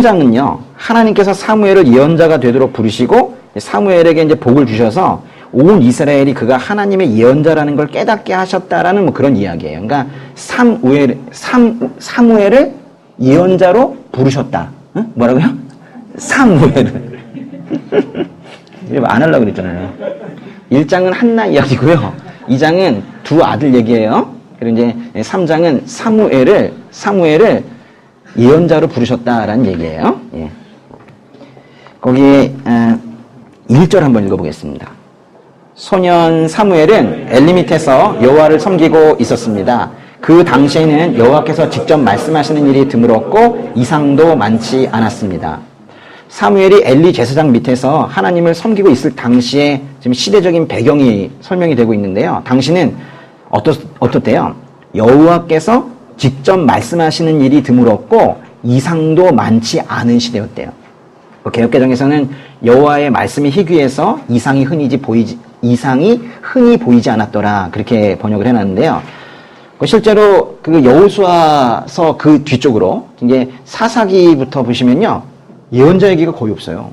3장은요, 하나님께서 사무엘을 예언자가 되도록 부르시고 사무엘에게 이제 복을 주셔서 온 이스라엘이 그가 하나님의 예언자라는 걸 깨닫게 하셨다라는 뭐 그런 이야기예요. 그러니까 사무엘을 예언자로 부르셨다. 응? 뭐라고요? 사무엘을. 안 하려고 그랬잖아요. 1장은 한나 이야기고요. 2장은 두 아들 얘기예요. 그리고 이제 3장은 사무엘을 예언자로 부르셨다라는 얘기예요. 예. 거기에 1절 한번 읽어보겠습니다. 소년 사무엘은 엘리 밑에서 여호와를 섬기고 있었습니다. 그 당시에는 여호와께서 직접 말씀하시는 일이 드물었고 이상도 많지 않았습니다. 사무엘이 엘리 제사장 밑에서 하나님을 섬기고 있을 당시에 지금 시대적인 배경이 설명이 되고 있는데요. 당시는 어떻대요? 여호와께서 직접 말씀하시는 일이 드물었고 이상도 많지 않은 시대였대요. 개역개정에서는 여호와의 말씀이 희귀해서 이상이 흔히 보이지 않았더라 그렇게 번역을 해놨는데요. 실제로 그 여호수아서 그 뒤쪽으로 이게 사사기부터 보시면요, 예언자 얘기가 거의 없어요.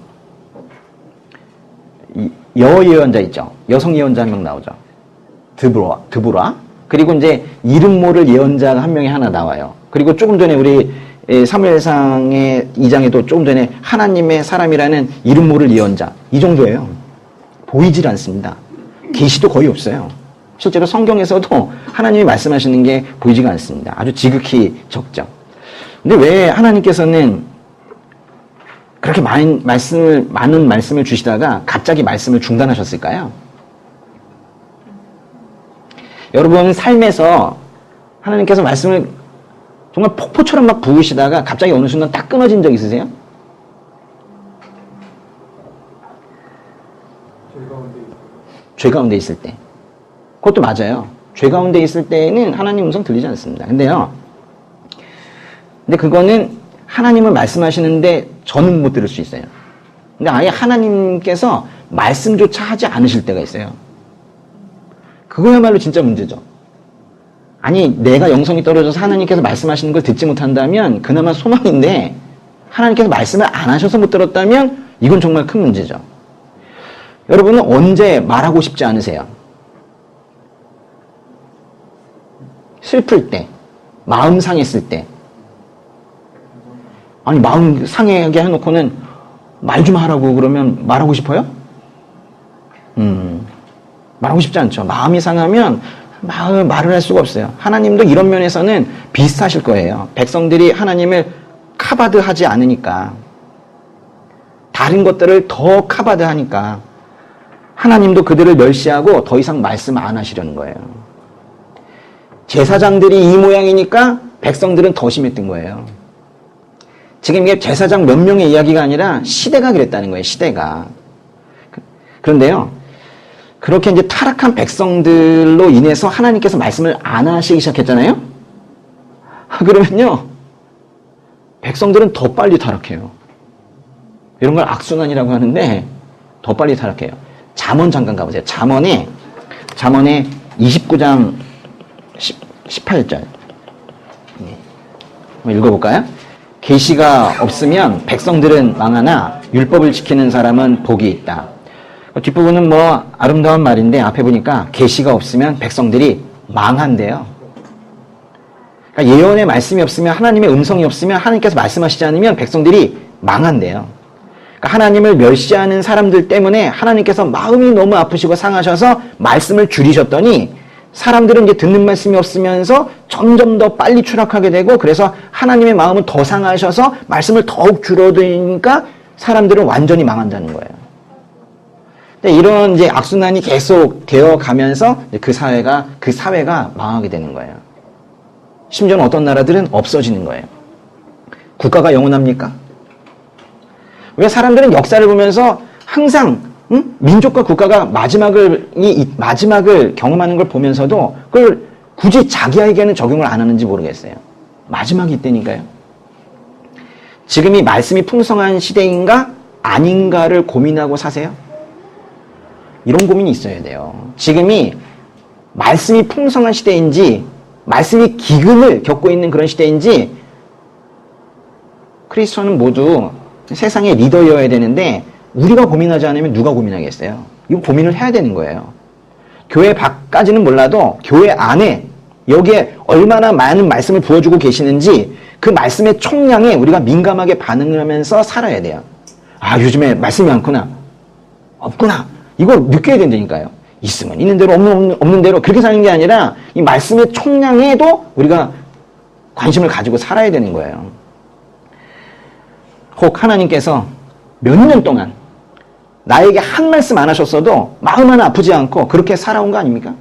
여 예언자 있죠. 여성 예언자 한 명 나오죠. 드보라. 그리고 이제 이름 모를 예언자가 한 명이 하나 나와요. 그리고 조금 전에 우리 사무엘상의 2장에도 조금 전에 하나님의 사람이라는 이름 모를 예언자, 이 정도예요. 보이질 않습니다. 계시도 거의 없어요. 실제로 성경에서도 하나님이 말씀하시는 게 보이지가 않습니다. 아주 지극히 적죠. 근데 왜 하나님께서는 그렇게 많은 말씀을 주시다가 갑자기 말씀을 중단하셨을까요? 여러분 삶에서 하나님께서 말씀을 정말 폭포처럼 막 부으시다가 갑자기 어느 순간 딱 끊어진 적 있으세요? 죄 가운데 있을 때. 그것도 맞아요. 죄 가운데 있을 때는 하나님 음성 들리지 않습니다. 근데 그거는 하나님을 말씀하시는데 저는 못 들을 수 있어요. 근데 아예 하나님께서 말씀조차 하지 않으실 때가 있어요. 그거야말로 진짜 문제죠. 아니, 내가 영성이 떨어져서 하나님께서 말씀하시는 걸 듣지 못한다면 그나마 소망인데 하나님께서 말씀을 안 하셔서 못 들었다면 이건 정말 큰 문제죠. 여러분은 언제 말하고 싶지 않으세요? 슬플 때, 마음 상했을 때. 아니, 마음 상하게 해놓고는 말 좀 하라고 그러면 말하고 싶어요? 말하고 싶지 않죠. 마음이 상하면 말을 할 수가 없어요. 하나님도 이런 면에서는 비슷하실 거예요. 백성들이 하나님을 카바드하지 않으니까, 다른 것들을 더 카바드하니까 하나님도 그들을 멸시하고 더 이상 말씀 안 하시려는 거예요. 제사장들이 이 모양이니까 백성들은 더 심했던 거예요. 지금 이게 제사장 몇 명의 이야기가 아니라 시대가 그랬다는 거예요. 시대가. 그런데요, 그렇게 이제 타락한 백성들로 인해서 하나님께서 말씀을 안 하시기 시작했잖아요? 그러면요, 백성들은 더 빨리 타락해요. 이런 걸 악순환이라고 하는데 더 빨리 타락해요. 잠언 잠깐 가보세요. 잠언에 29장 18절. 한번 읽어볼까요? 계시가 없으면 백성들은 망하나 율법을 지키는 사람은 복이 있다. 뒷부분은 뭐 아름다운 말인데 앞에 보니까 계시가 없으면 백성들이 망한대요. 그러니까 예언의 말씀이 없으면, 하나님의 음성이 없으면, 하나님께서 말씀하시지 않으면 백성들이 망한대요. 그러니까 하나님을 멸시하는 사람들 때문에 하나님께서 마음이 너무 아프시고 상하셔서 말씀을 줄이셨더니 사람들은 이제 듣는 말씀이 없으면서 점점 더 빨리 추락하게 되고, 그래서 하나님의 마음은 더 상하셔서 말씀을 더욱 줄어드니까 사람들은 완전히 망한다는 거예요. 근데 이런 이제 악순환이 계속 되어 가면서 그 사회가 망하게 되는 거예요. 심지어는 어떤 나라들은 없어지는 거예요. 국가가 영원합니까? 왜 사람들은 역사를 보면서 항상 민족과 국가가 마지막을 경험하는 걸 보면서도 그걸 굳이 자기에게는 적용을 안 하는지 모르겠어요. 마지막이 있다니까요. 지금이 말씀이 풍성한 시대인가 아닌가를 고민하고 사세요? 이런 고민이 있어야 돼요. 지금이 말씀이 풍성한 시대인지, 말씀이 기근을 겪고 있는 그런 시대인지, 크리스천은 모두 세상의 리더여야 되는데 우리가 고민하지 않으면 누가 고민하겠어요? 이거 고민을 해야 되는 거예요. 교회 밖까지는 몰라도 교회 안에 여기에 얼마나 많은 말씀을 부어주고 계시는지 그 말씀의 총량에 우리가 민감하게 반응을 하면서 살아야 돼요. 아, 요즘에 말씀이 많구나. 없구나. 이걸 느껴야 된다니까요. 있으면 있는 대로 없는 대로 그렇게 사는 게 아니라 이 말씀의 총량에도 우리가 관심을 가지고 살아야 되는 거예요. 혹 하나님께서 몇 년 동안 나에게 한 말씀 안 하셨어도 마음 하나 아프지 않고 그렇게 살아온 거 아닙니까?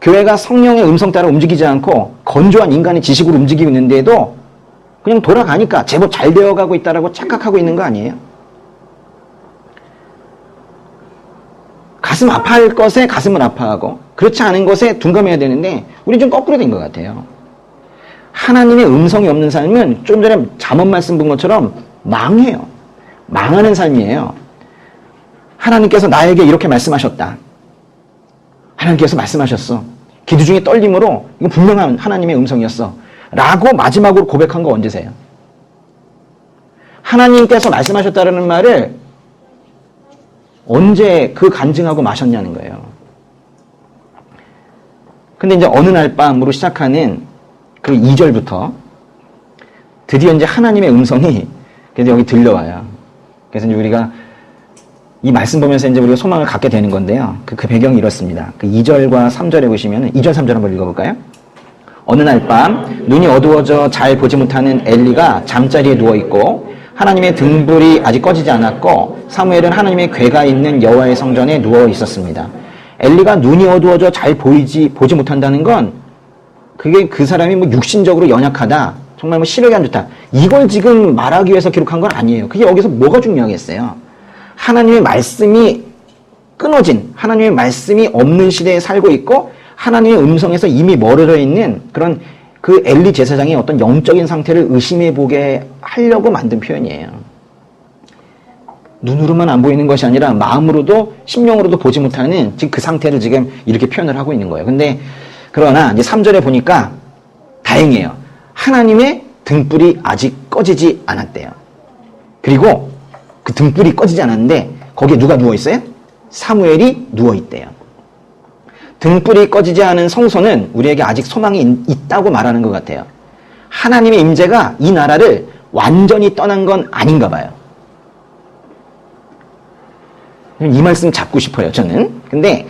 교회가 성령의 음성 따라 움직이지 않고 건조한 인간의 지식으로 움직이고 있는데도 그냥 돌아가니까 제법 잘 되어가고 있다라고 착각하고 있는 거 아니에요? 가슴 아파할 것에 가슴을 아파하고 그렇지 않은 것에 둔감해야 되는데 우리 좀 거꾸로 된 것 같아요. 하나님의 음성이 없는 삶은 좀 전에 잠언 말씀 본 것처럼 망해요. 망하는 삶이에요. 하나님께서 나에게 이렇게 말씀하셨다. 하나님께서 말씀하셨어. 기도 중에 떨림으로 이건 분명한 하나님의 음성이었어. 라고 마지막으로 고백한 거 언제세요? 하나님께서 말씀하셨다는 말을 언제 그 간증하고 마셨냐는 거예요. 근데 이제 어느 날 밤으로 시작하는 그 2절부터 드디어 이제 하나님의 음성이 그래서 여기 들려와요. 그래서 이제 우리가 이 말씀 보면서 이제 우리가 소망을 갖게 되는 건데요. 그 배경이 이렇습니다. 그 2절과 3절에 보시면 2절, 3절 한번 읽어볼까요? 어느 날 밤 눈이 어두워져 잘 보지 못하는 엘리가 잠자리에 누워있고 하나님의 등불이 아직 꺼지지 않았고 사무엘은 하나님의 궤가 있는 여호와의 성전에 누워 있었습니다. 엘리가 눈이 어두워져 잘 보지 못한다는 건 그게 그 사람이 뭐 육신적으로 연약하다, 정말 뭐 시력이 안 좋다, 이걸 지금 말하기 위해서 기록한 건 아니에요. 그게 여기서 뭐가 중요하겠어요? 하나님의 말씀이 끊어진, 하나님의 말씀이 없는 시대에 살고 있고 하나님의 음성에서 이미 멀어져 있는 그런 그 엘리 제사장의 어떤 영적인 상태를 의심해 보게 하려고 만든 표현이에요. 눈으로만 안 보이는 것이 아니라 마음으로도 심령으로도 보지 못하는 지금 그 상태를 지금 이렇게 표현을 하고 있는 거예요. 근데 그러나 이제 3절에 보니까 다행이에요. 하나님의 등불이 아직 꺼지지 않았대요. 그리고 그 등불이 꺼지지 않았는데 거기에 누가 누워 있어요? 사무엘이 누워 있대요. 등불이 꺼지지 않은 성소는 우리에게 아직 소망이 있다고 말하는 것 같아요. 하나님의 임재가 이 나라를 완전히 떠난 건 아닌가 봐요. 이 말씀 잡고 싶어요, 저는. 근데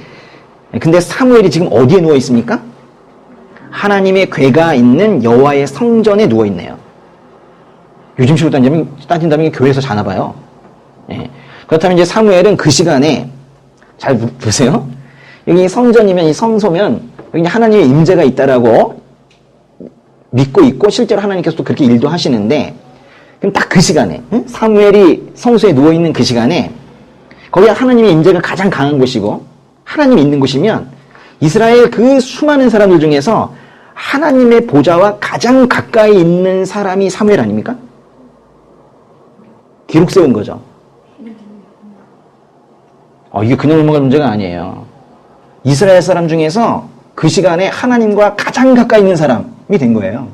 사무엘이 지금 어디에 누워 있습니까? 하나님의 궤가 있는 여호와의 성전에 누워 있네요. 요즘식으로 따진다면 교회에서 자나 봐요. 예. 그렇다면 이제 사무엘은 그 시간에 잘 보세요. 여기 성전이면, 이 성소면 여기 하나님의 임재가 있다라고 믿고 있고 실제로 하나님께서도 그렇게 일도 하시는데, 그럼 딱 그 시간에 사무엘이 성소에 누워 있는 그 시간에 거기가 하나님의 임재가 가장 강한 곳이고 하나님이 있는 곳이면 이스라엘 그 수많은 사람들 중에서 하나님의 보좌와 가장 가까이 있는 사람이 사무엘 아닙니까? 기록 세운 거죠. 이게 그냥 넘어갈 문제가 아니에요. 이스라엘 사람 중에서 그 시간에 하나님과 가장 가까이 있는 사람이 된 거예요.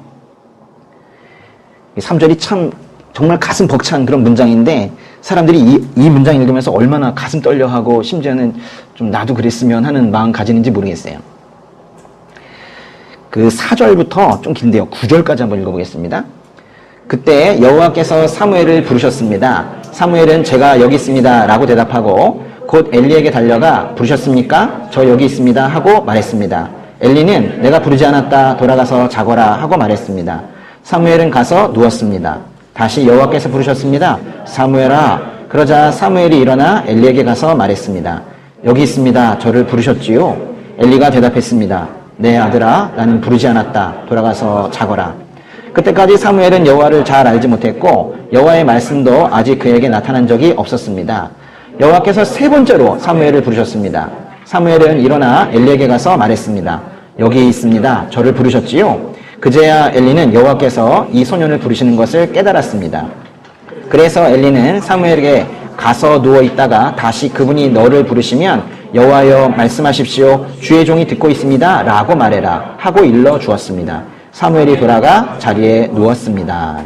3절이 참 정말 가슴 벅찬 그런 문장인데 사람들이 이 문장 읽으면서 얼마나 가슴 떨려하고 심지어는 좀 나도 그랬으면 하는 마음 가지는지 모르겠어요. 그 4절부터 좀 긴데요. 9절까지 한번 읽어보겠습니다. 그때 여호와께서 사무엘을 부르셨습니다. 사무엘은 제가 여기 있습니다 라고 대답하고 곧 엘리에게 달려가 부르셨습니까? 저 여기 있습니다 하고 말했습니다. 엘리는 내가 부르지 않았다, 돌아가서 자거라 하고 말했습니다. 사무엘은 가서 누웠습니다. 다시 여호와께서 부르셨습니다. 사무엘아. 그러자 사무엘이 일어나 엘리에게 가서 말했습니다. 여기 있습니다. 저를 부르셨지요? 엘리가 대답했습니다. 네 아들아, 나는 부르지 않았다. 돌아가서 자거라. 그때까지 사무엘은 여호와를 잘 알지 못했고 여호와의 말씀도 아직 그에게 나타난 적이 없었습니다. 여호와께서 세 번째로 사무엘을 부르셨습니다. 사무엘은 일어나 엘리에게 가서 말했습니다. 여기 있습니다. 저를 부르셨지요? 그제야 엘리는 여호와께서 이 소년을 부르시는 것을 깨달았습니다. 그래서 엘리는 사무엘에게 가서 누워 있다가 다시 그분이 너를 부르시면 여호와여 말씀하십시오. 주의 종이 듣고 있습니다 라고 말해라 하고 일러 주었습니다. 사무엘이 돌아가 자리에 누웠습니다.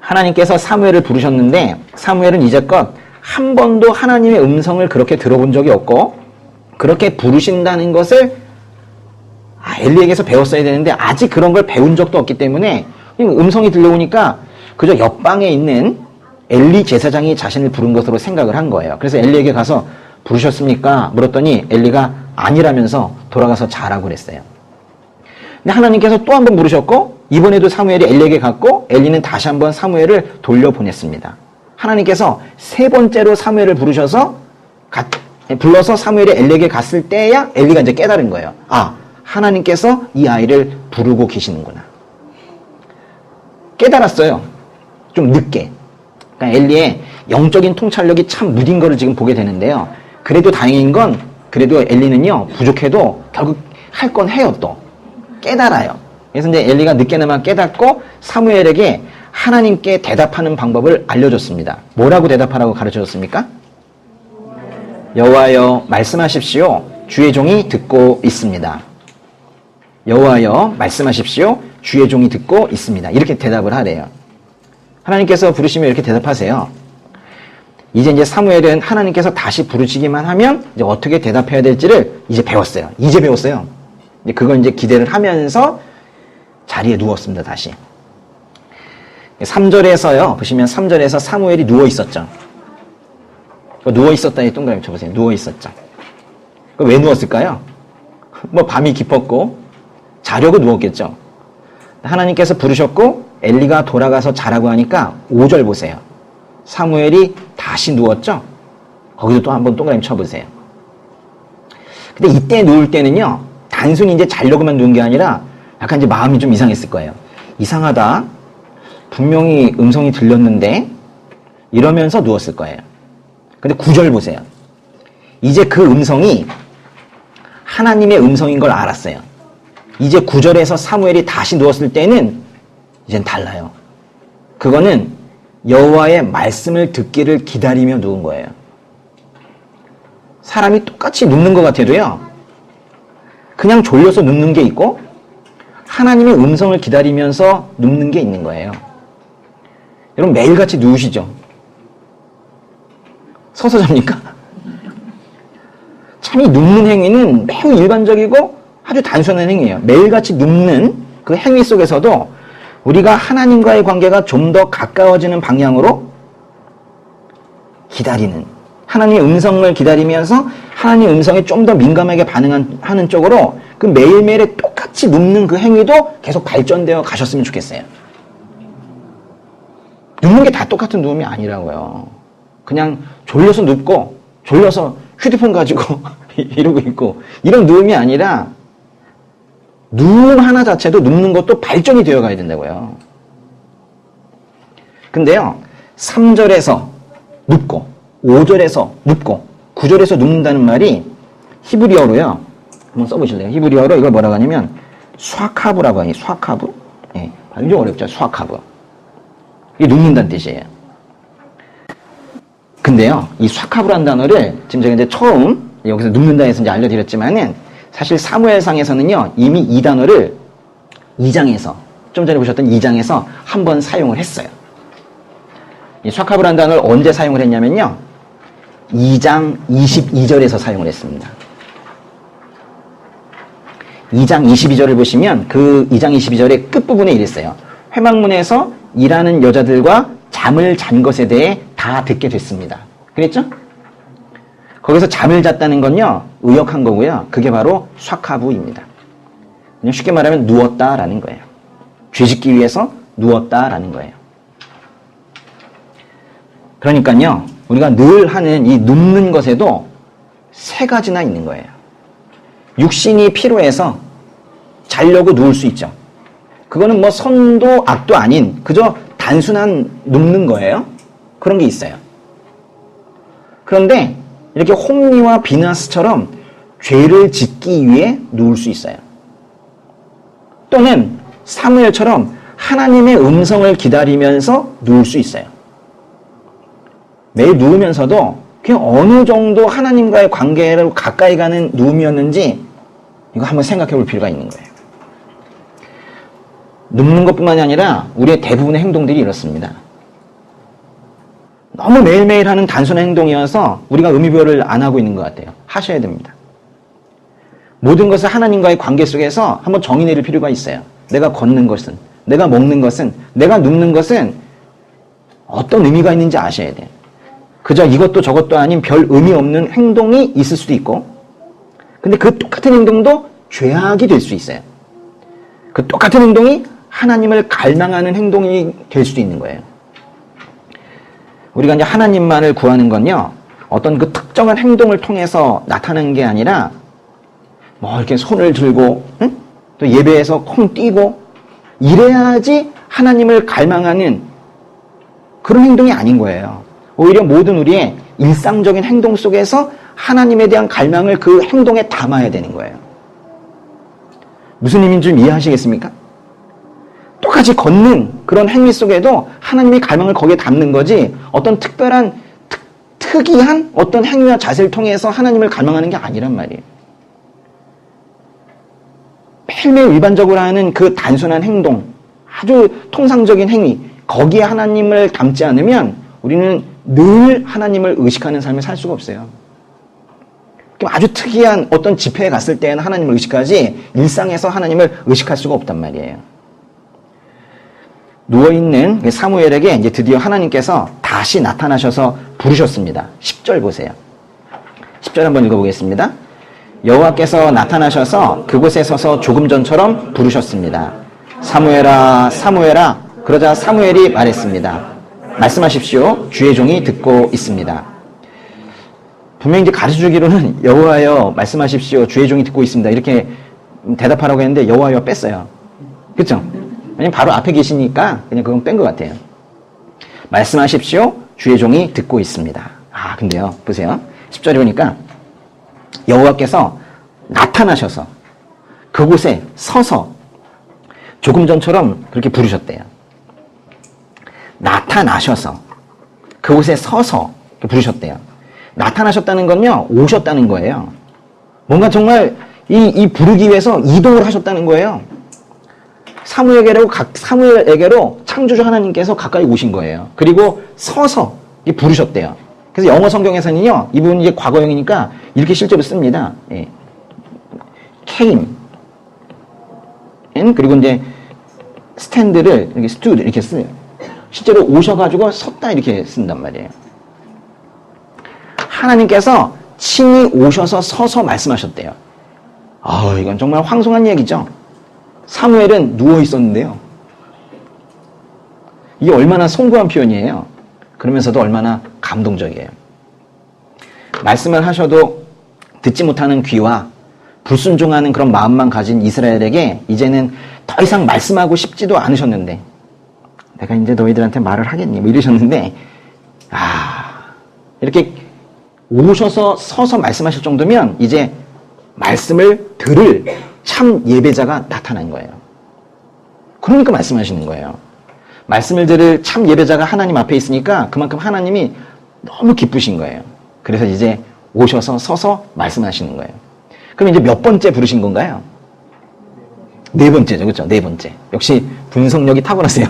하나님께서 사무엘을 부르셨는데 사무엘은 이제껏 한 번도 하나님의 음성을 그렇게 들어본 적이 없고 그렇게 부르신다는 것을 엘리에게서 배웠어야 되는데 아직 그런 걸 배운 적도 없기 때문에 음성이 들려오니까 그저 옆방에 있는 엘리 제사장이 자신을 부른 것으로 생각을 한 거예요. 그래서 엘리에게 가서 부르셨습니까? 물었더니 엘리가 아니라면서 돌아가서 자라고 그랬어요. 근데 하나님께서 또 한 번 부르셨고 이번에도 사무엘이 엘리에게 갔고 엘리는 다시 한번 사무엘을 돌려보냈습니다. 하나님께서 세 번째로 사무엘을 불러서 사무엘이 엘리에게 갔을 때야 엘리가 이제 깨달은 거예요. 하나님께서 이 아이를 부르고 계시는구나. 깨달았어요. 좀 늦게. 그러니까 엘리의 영적인 통찰력이 참 무딘 거를 지금 보게 되는데요. 그래도 다행인 건 그래도 엘리는요 부족해도 결국 할 건 해요. 또 깨달아요. 그래서 이제 엘리가 늦게나마 깨닫고 사무엘에게 하나님께 대답하는 방법을 알려줬습니다. 뭐라고 대답하라고 가르쳐줬습니까? 여호와여 말씀하십시오. 주의 종이 듣고 있습니다. 여호와여 말씀하십시오. 주의 종이 듣고 있습니다. 이렇게 대답을 하래요. 하나님께서 부르시면 이렇게 대답하세요. 이제 사무엘은 하나님께서 다시 부르시기만 하면 이제 어떻게 대답해야 될지를 이제 배웠어요. 이제 그걸 이제 기대를 하면서 자리에 누웠습니다. 다시. 3절에서요. 보시면 3절에서 사무엘이 누워 있었죠. 누워 있었다에 동그라미 쳐보세요. 누워 있었죠. 왜 누웠을까요? 밤이 깊었고 자려고 누웠겠죠. 하나님께서 부르셨고 엘리가 돌아가서 자라고 하니까 5절 보세요. 사무엘이 다시 누웠죠. 거기도 또 한번 동그라미 쳐보세요. 근데 이때 누울 때는요. 단순히 이제 자려고만 누운 게 아니라 약간 이제 마음이 좀 이상했을 거예요. 이상하다. 분명히 음성이 들렸는데 이러면서 누웠을 거예요. 근데 9절 보세요. 이제 그 음성이 하나님의 음성인 걸 알았어요. 이제 9절에서 사무엘이 다시 누웠을 때는 이젠 달라요. 그거는 여호와의 말씀을 듣기를 기다리며 누운 거예요. 사람이 똑같이 눕는 것 같아도요. 그냥 졸려서 눕는 게 있고 하나님의 음성을 기다리면서 눕는 게 있는 거예요. 여러분 매일같이 누우시죠? 서서 잡니까? 참 이 눕는 행위는 매우 일반적이고 아주 단순한 행위예요. 매일같이 눕는 그 행위 속에서도 우리가 하나님과의 관계가 좀 더 가까워지는 방향으로 기다리는, 하나님의 음성을 기다리면서 하나님의 음성에 좀 더 민감하게 반응하는 쪽으로 그 매일매일에 똑같이 눕는 그 행위도 계속 발전되어 가셨으면 좋겠어요. 눕는 게 다 똑같은 누움이 아니라고요. 그냥 졸려서 눕고 졸려서 휴대폰 가지고 이러고 있고 이런 누움이 아니라 누움 하나 자체도 눕는 것도 발전이 되어 가야 된다고요. 근데요 3절에서 눕고 5절에서 눕고 9절에서 눕는다는 말이 히브리어로요. 한번 써보실래요? 히브리어로 이걸 뭐라고 하냐면 수아카브라고 하니 수아카브? 예, 발음 좀 어렵죠. 수아카브. 이게 눕는다는 뜻이에요. 근데요, 이 수아카브라는 단어를 지금 제가 이제 처음 여기서 눕는다 해서 이제 알려드렸지만은 사실 사무엘상에서는요, 이미 이 단어를 2장에서, 좀 전에 보셨던 2장에서 한번 사용을 했어요. 이 수아카브라는 단어를 언제 사용을 했냐면요, 2장 22절에서 사용을 했습니다. 2장 22절을 보시면 그 2장 22절의 끝부분에 이랬어요. 회막문에서 일하는 여자들과 잠을 잔 것에 대해 다 듣게 됐습니다. 그랬죠? 거기서 잠을 잤다는 건요, 의역한 거고요. 그게 바로 샤카부입니다. 그냥 쉽게 말하면 누웠다라는 거예요. 죄짓기 위해서 누웠다라는 거예요. 그러니까요, 우리가 늘 하는 이 눕는 것에도 세 가지나 있는 거예요. 육신이 피로해서 자려고 누울 수 있죠. 그거는 뭐 선도 악도 아닌 그저 단순한 눕는 거예요. 그런 게 있어요. 그런데 이렇게 홈리와 비나스처럼 죄를 짓기 위해 누울 수 있어요. 또는 사무엘처럼 하나님의 음성을 기다리면서 누울 수 있어요. 매일 누우면서도 그냥 어느 정도 하나님과의 관계로 가까이 가는 누움이었는지 이거 한번 생각해 볼 필요가 있는 거예요. 눕는 것뿐만이 아니라 우리의 대부분의 행동들이 이렇습니다. 너무 매일매일 하는 단순한 행동이어서 우리가 의미부여를 안 하고 있는 것 같아요. 하셔야 됩니다. 모든 것을 하나님과의 관계 속에서 한번 정의 내릴 필요가 있어요. 내가 걷는 것은, 내가 먹는 것은, 내가 눕는 것은 어떤 의미가 있는지 아셔야 돼요. 그저 이것도 저것도 아닌 별 의미 없는 행동이 있을 수도 있고, 근데 그 똑같은 행동도 죄악이 될 수 있어요. 그 똑같은 행동이 하나님을 갈망하는 행동이 될 수도 있는 거예요. 우리가 이제 하나님만을 구하는 건요, 어떤 그 특정한 행동을 통해서 나타나는 게 아니라, 뭐 이렇게 손을 들고, 응? 또 예배에서 콩 뛰고, 이래야지 하나님을 갈망하는 그런 행동이 아닌 거예요. 오히려 모든 우리의 일상적인 행동 속에서 하나님에 대한 갈망을 그 행동에 담아야 되는 거예요. 무슨 의미인지 좀 이해하시겠습니까? 똑같이 걷는 그런 행위 속에도 하나님의 갈망을 거기에 담는 거지, 어떤 특별한, 특이한 어떤 행위와 자세를 통해서 하나님을 갈망하는 게 아니란 말이에요. 매일매일 일반적으로 하는 그 단순한 행동, 아주 통상적인 행위, 거기에 하나님을 담지 않으면 우리는 늘 하나님을 의식하는 삶을 살 수가 없어요. 아주 특이한 어떤 집회에 갔을 때는 하나님을 의식하지 일상에서 하나님을 의식할 수가 없단 말이에요. 누워있는 사무엘에게 이제 드디어 하나님께서 다시 나타나셔서 부르셨습니다. 10절 보세요. 10절 한번 읽어보겠습니다. 여호와께서 나타나셔서 그곳에 서서 조금 전처럼 부르셨습니다. 사무엘아, 사무엘아. 그러자 사무엘이 말했습니다. 말씀하십시오. 주의 종이 듣고 있습니다. 분명히 이제 가르쳐주기로는 여호와여 말씀하십시오. 주의 종이 듣고 있습니다. 이렇게 대답하라고 했는데 여호와여 뺐어요. 그렇죠? 왜냐면 바로 앞에 계시니까 그냥 그건 뺀 것 같아요. 말씀하십시오. 주의 종이 듣고 있습니다. 아, 근데요. 보세요. 10절에 보니까 여호와께서 나타나셔서 그곳에 서서 조금 전처럼 그렇게 부르셨대요. 나타나셔서 그곳에 서서 부르셨대요. 나타나셨다는 건요, 오셨다는 거예요. 뭔가 정말 이 부르기 위해서 이동을 하셨다는 거예요. 사무엘에게로 창조주 하나님께서 가까이 오신 거예요. 그리고 서서 부르셨대요. 그래서 영어 성경에서는요, 이 부분이 이제 과거형이니까 이렇게 실제로 씁니다. 예. came. 그리고 이제 스탠드를 이렇게 stood 이렇게 써요. 실제로 오셔가지고 섰다 이렇게 쓴단 말이에요. 하나님께서 친히 오셔서 서서 말씀하셨대요. 아, 이건 정말 황송한 얘기죠. 사무엘은 누워 있었는데요. 이게 얼마나 송구한 표현이에요. 그러면서도 얼마나 감동적이에요. 말씀을 하셔도 듣지 못하는 귀와 불순종하는 그런 마음만 가진 이스라엘에게 이제는 더 이상 말씀하고 싶지도 않으셨는데, 내가 이제 너희들한테 말을 하겠니? 뭐 이러셨는데, 이렇게 오셔서 서서 말씀하실 정도면 이제 말씀을 들을 참 예배자가 나타난 거예요. 그러니까 말씀하시는 거예요. 말씀을 들을 참 예배자가 하나님 앞에 있으니까 그만큼 하나님이 너무 기쁘신 거예요. 그래서 이제 오셔서 서서 말씀하시는 거예요. 그럼 이제 몇 번째 부르신 건가요? 네 번째죠. 그렇죠? 네 번째. 역시 분석력이 탁월하세요.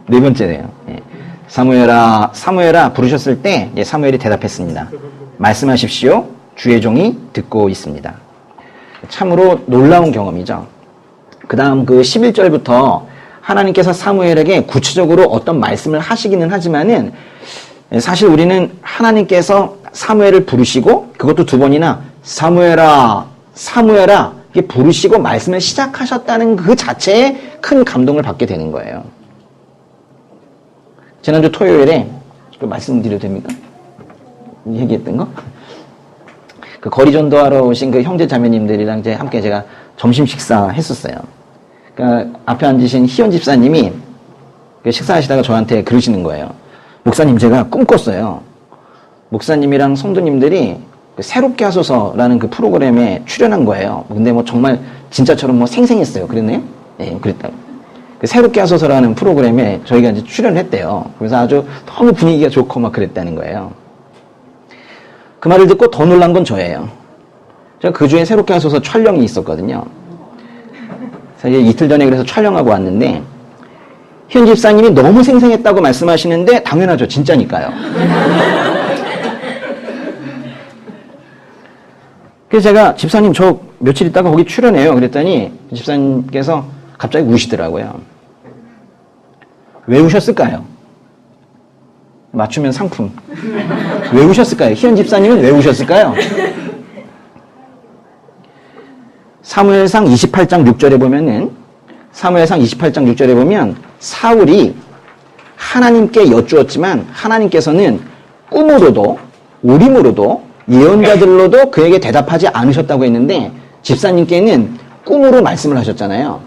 네 번째네요. 예. 사무엘아 부르셨을 때 사무엘이 대답했습니다. 말씀하십시오. 주의 종이 듣고 있습니다. 참으로 놀라운 경험이죠. 그 다음 그 11절부터 하나님께서 사무엘에게 구체적으로 어떤 말씀을 하시기는 하지만은 사실 우리는 하나님께서 사무엘을 부르시고 그것도 두 번이나 사무엘아 이렇게 부르시고 말씀을 시작하셨다는 그 자체에 큰 감동을 받게 되는 거예요. 지난주 토요일에 말씀드려도 됩니까? 얘기했던 거? 그 거리 전도하러 오신 그 형제 자매님들이랑 이제 함께 제가 점심 식사 했었어요. 그러니까 앞에 앉으신 희연 집사님이 식사하시다가 저한테 그러시는 거예요. 목사님, 제가 꿈 꿨어요. 목사님이랑 성도님들이 그 새롭게 하소서라는 그 프로그램에 출연한 거예요. 근데 뭐 정말 진짜처럼 뭐 생생했어요. 그랬나요? 네, 그랬다고. 그 새롭게 하소서라는 프로그램에 저희가 이제 출연을 했대요. 그래서 아주 너무 분위기가 좋고 막 그랬다는 거예요. 그 말을 듣고 더 놀란 건 저예요. 제가 그 주에 새롭게 하소서 촬영이 있었거든요. 사실 이틀 전에 그래서 촬영하고 왔는데 희연 집사님이 너무 생생했다고 말씀하시는데 당연하죠. 진짜니까요. 그래서 제가 집사님 저 며칠 있다가 거기 출연해요. 그랬더니 집사님께서 갑자기 우시더라고요. 왜 우셨을까요? 맞추면 상품. 왜 우셨을까요? 희연 집사님은 왜 우셨을까요? 사무엘상 28장 6절에 보면은 사무엘상 28장 6절에 보면 사울이 하나님께 여쭈었지만 하나님께서는 꿈으로도 우림으로도 예언자들로도 그에게 대답하지 않으셨다고 했는데 집사님께는 꿈으로 말씀을 하셨잖아요.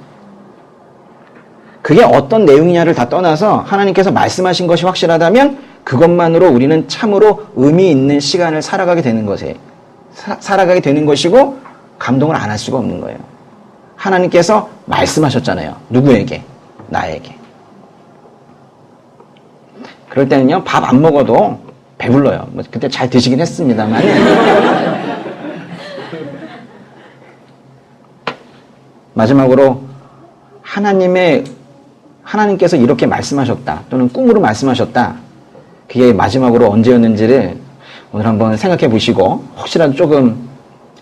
그게 어떤 내용이냐를 다 떠나서 하나님께서 말씀하신 것이 확실하다면 그것만으로 우리는 참으로 의미 있는 시간을 살아가게 되는 것이고 감동을 안 할 수가 없는 거예요. 하나님께서 말씀하셨잖아요. 누구에게? 나에게. 그럴 때는요, 밥 안 먹어도 배불러요. 뭐 그때 잘 드시긴 했습니다만. 마지막으로 하나님께서 이렇게 말씀하셨다. 또는 꿈으로 말씀하셨다. 그게 마지막으로 언제였는지를 오늘 한번 생각해 보시고 혹시라도 조금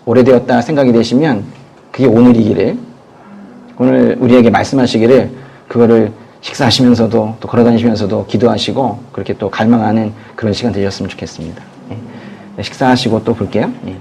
오래되었다 생각이 되시면 그게 오늘이기를 오늘 우리에게 말씀하시기를 그거를 식사하시면서도 또 걸어다니시면서도 기도하시고 그렇게 또 갈망하는 그런 시간 되셨으면 좋겠습니다. 네, 식사하시고 또 볼게요. 네.